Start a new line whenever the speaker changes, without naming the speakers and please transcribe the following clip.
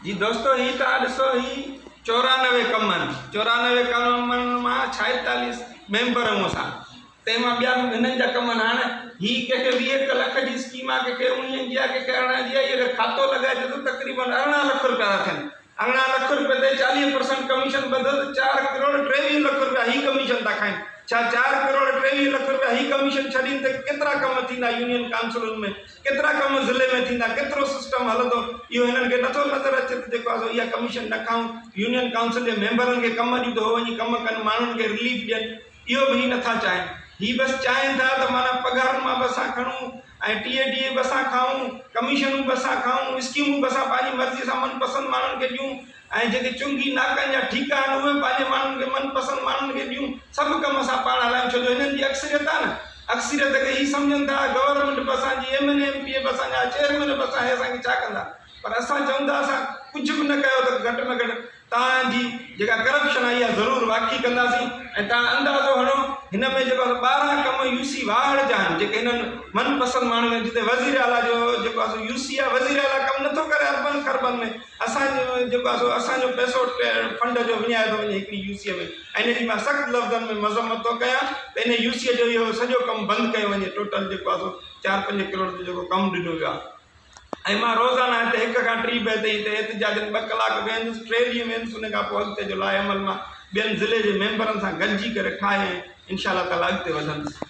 जी दोस्तों, ही तो ॾिसो, ही 94 कमनि 94 कमनि मां 46 मेंबर हूं असां, तंहिंमां ॿिया हिननि जा कम हाणे ही कंहिंखे 20 लख जी स्कीम आहे, कंहिंखे 19 जी आहे, कंहिंखे 18 जी आहे। इहे खातो लॻाए त तक़रीबन 18 लख रुपया था थियनि। 18 लख रुपए ते 40% कमीशन ॿधो त 4 करोड़ 23 लख रुपया ही कमीशन था खाइनि। छा 4 करोड़ 23 लख रुपया ही कमीशन छॾीनि त केतिरा कम थींदा यूनियन काउंसिलुनि में, केतिरा कम ज़िले में थींदा, केतिरो सिस्टम हलंदो। इहो हिननि खे नथो नज़र अचे त जेको आहे इहा कमीशन न खाऊं, यूनियन काउंसिल जे मेंबरनि खे कम ॾींदो वञी कम कनि, माण्हुनि खे रिलीफ ॾियनि, इहो बि नथा चाहिनि। ही बसि चाहिनि था त माना पघार मां बि असां खणूं ऐं टीए बि असां खाऊं, कमीशनूं बि असां खाऊं, स्कीमूं बि असां पंहिंजी मर्ज़ी सां मनपसंदि माण्हुनि खे ॾियूं, ऐं जेके चुंगी नाकनि जा ठीका आहिनि उहे पंहिंजे माण्हुनि खे मनपसंदि माण्हुनि खे ॾियूं। सभु कम असां पाण हलायूं, छो जो हिननि जी अक्सरियत आहे न। अक्सरियत खे ही सम्झनि था गवर्नमेंट बि असांजी, MLA MP बि असांजा, चेयरमैन बि असां, असांखे छा कंदा। पर असां चऊं था असां कुझु बि न कयो त घटि में घटि तव्हांजी जेका करप्शन आहे इहा ज़रूरु वाक़ई कंदासीं। ऐं तव्हां अंदाज़ो हणो, हिन में जेको 12 कम UC वाहड़ जा आहिनि, जेके हिननि मनपसंदि माण्हुनि खे, जिते वज़ीर आला जो जेको आहे UC आहे, वज़ीर आला कमु नथो करे अरबनि खरबनि में। असांजो जेको आहे असांजो पैसो फंड जो विञाए थो वञे हिकिड़ी UC में, ऐं हिन जी मां सख़्तु लफ़्ज़नि में मज़म्मत थो कयां त हिन UC जो इहो सॼो कमु बंदि कयो वञे। टोटल जेको आहे 4-5 करोड़ जो जेको कमु ॾिनो वियो आहे। ऐं मां रोज़ाना हिते 1 खां 3 बजे ताईं हिते एहतिजाजनि 2 कलाक वेंदुसि, 3 ॾींहं वेंदुसि, उन खां पोइ अॻिते जो लाइ अमल मां ॿियनि ज़िले जे मेंबरनि सां गॾिजी करे ठाहे इंशाअल्लाह ताला अॻिते वधंदुसि।